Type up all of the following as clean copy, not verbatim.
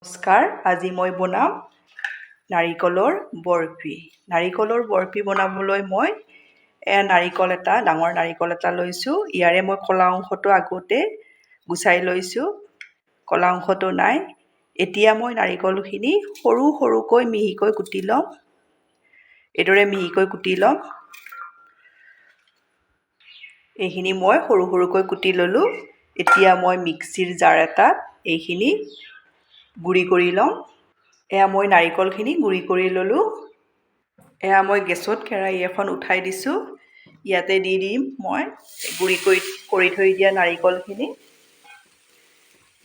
নমস্কাৰ, আজি মই বনাম নাৰিকলৰ বৰফি। নাৰিকলৰ বৰফি বনাবলৈ মই নাৰিকল এটা, ডাঙৰ নাৰিকল এটা লৈছোঁ। ইয়াৰে মই কলা অংশটো আগতে গুচাই লৈছোঁ। কলা অংশটো নাই। এতিয়া মই নাৰিকলখিনি সৰু সৰুকৈ মিহিকৈ কুটি ল'ম। এইদৰে মিহিকৈ কুটি ল'ম। এইখিনি মই সৰু সৰুকৈ কুটি ল'লোঁ। এতিয়া মই মিক্সিৰ জাৰ এটাত এইখিনি গুড়ি কৰি ল'ম। এয়া মই নাৰিকলখিনি গুড়ি কৰি ল'লোঁ। এয়া মই গেছত কেৰাহী এখন উঠাই দিছোঁ। ইয়াতে দি দিম মই গুড়ি কৰি থৈ দিয়া নাৰিকলখিনি।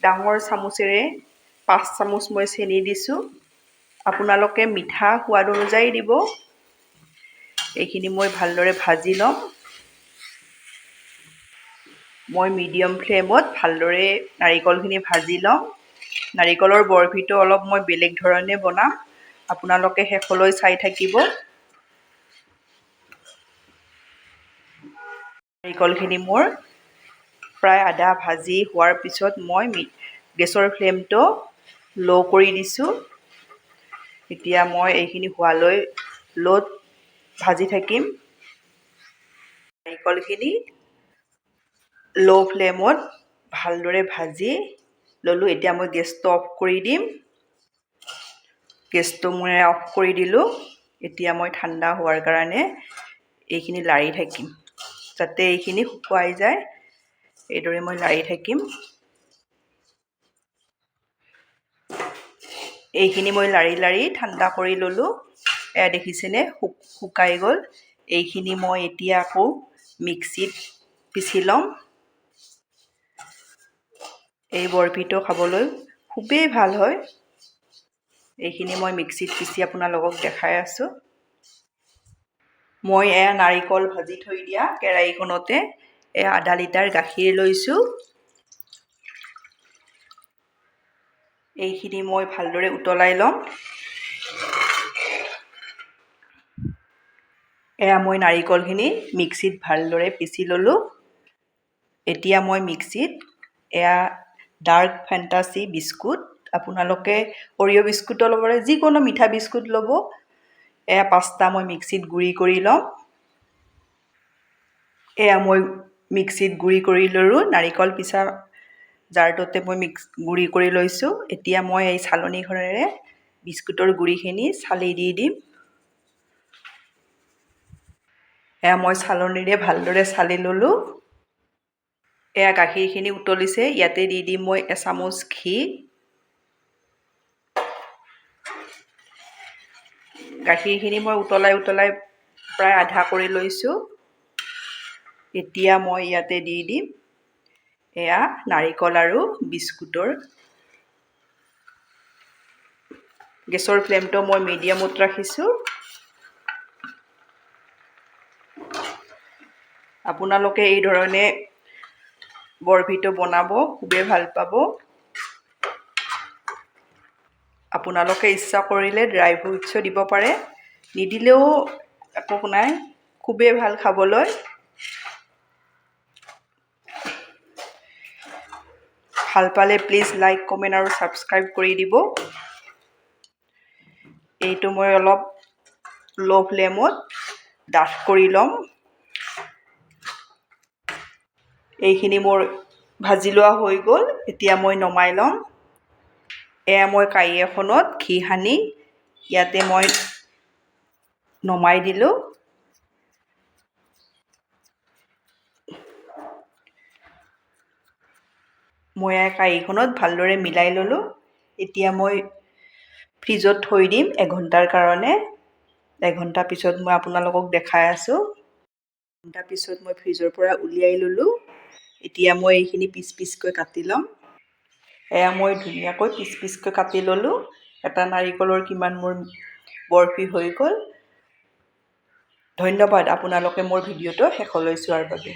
ডাঙৰ চামুচেৰে 5 চামুচ মই চেনি দিছোঁ। আপোনালোকে মিঠা সোৱাদ অনুযায়ী দিব। এইখিনি মই ভালদৰে ভাজি ল'ম। মই মিডিয়াম ফ্লেমত ভালদৰে নাৰিকলখিনি ভাজি ল'ম। নাৰিকলৰ বৰফিটো অলপ মই বেলেগ ধৰণে বনাম। আপোনালোকে শেষলৈ চাই থাকিব। নাৰিকলখিনি মোৰ প্ৰায় আধা ভাজি হোৱাৰ পিছত মই গেছৰ ফ্লেমটো ল' কৰি দিছোঁ। এতিয়া মই এইখিনি হোৱালৈ ল'ত ভাজি থাকিম। নাৰিকলখিনি ল' ফ্লেমত ভালদৰে ভাজি ল'লোঁ। এতিয়া মই গেছটো অফ কৰি দিম। গেছটো মই অফ কৰি দিলোঁ। এতিয়া মই ঠাণ্ডা হোৱাৰ কাৰণে এইখিনি লাৰি থাকিম, যাতে এইখিনি শুকুৱাই যায়। এইদৰে মই লাৰি থাকিম। এইখিনি মই লাৰি লাৰি ঠাণ্ডা কৰি ল'লোঁ। এয়া দেখিছেনে শুকাই গ'ল। এইখিনি মই এতিয়া আকৌ মিক্সিত পিচি ল'ম। এই বৰফিটো খাবলৈ খুবেই ভাল হয়। এইখিনি মই মিক্সিত পিচি আপোনালোকক দেখাই আছোঁ। মই এয়া নাৰিকল ভাজি থৈ দিয়া কেৰাহীখনতে আধা লিটাৰ গাখীৰ লৈছোঁ। এইখিনি মই ভালদৰে উতলাই ল'ম। এয়া মই নাৰিকলখিনি মিক্সিত ভালদৰে পিচি ল'লোঁ। এতিয়া মই মিক্সিত এয়া ডাৰ্ক ফেণ্টাচি বিস্কুট, আপোনালোকে অৰিঅ' বিস্কুটো ল'ব পাৰে, যিকোনো মিঠা বিস্কুট ল'ব। এয়া 5টা মই মিক্সিত গুড়ি কৰি ল'ম। এয়া মই মিক্সিত গুড়ি কৰি ল'লোঁ। নাৰিকল পিছা জাৰটোতে মই গুড়ি কৰি লৈছোঁ। এতিয়া মই এই চালনীখনেৰে বিস্কুটৰ গুড়িখিনি চালি দি দিম। এয়া মই চালনীৰে ভালদৰে চালি ল'লোঁ। এয়া গাখীৰখিনি উতলিছে। ইয়াতে দি দিম মই এচামুচ ঘি। গাখীৰখিনি মই উতলাই প্ৰায় আধা কৰি লৈছোঁ। এতিয়া মই ইয়াতে দি দিম এয়া নাৰিকল আৰু বিস্কুটৰ। গেছৰ ফ্লেমটো মই মিডিয়ামত ৰাখিছোঁ। আপোনালোকে এই ধৰণে বৰফিটো বনাব, খুবেই ভাল পাব। আপোনালোকে ইচ্ছা কৰিলে ড্ৰাই ফ্ৰুটছো দিব পাৰে, নিদিলেও একো নাই, খুবেই ভাল খাবলৈ। ভাল পালে প্লিজ লাইক, কমেণ্ট আৰু ছাবস্ক্ৰাইব কৰি দিব। এইটো মই অলপ ল' ফ্লেমত ডাঠ কৰি ল'ম। এইখিনি মোৰ ভাজি লোৱা হৈ গ'ল। এতিয়া মই নমাই ল'ম। এয়া মই কাঁহী এখনত ঘি সানি ইয়াতে মই নমাই দিলোঁ। মই কাঁহীখনত ভালদৰে মিলাই ল'লোঁ। এতিয়া মই ফ্ৰিজত থৈ দিম 1 ঘণ্টাৰ কাৰণে। 1 ঘণ্টা পিছত মই আপোনালোকক দেখাই আছোঁ। 1 ঘণ্টা পিছত মই ফ্ৰিজৰ পৰা উলিয়াই ল'লোঁ। এতিয়া মই এইখিনি পিচ পিচকৈ কাটি ল'ম। এয়া মই ধুনীয়াকৈ পিচ পিচকৈ কাটি ল'লোঁ। এটা নাৰিকলৰ কিমান মোৰ বৰফি হৈ গ'ল। ধন্যবাদ আপোনালোকে মোৰ ভিডিঅ'টো শেষলৈ চোৱাৰ বাবে।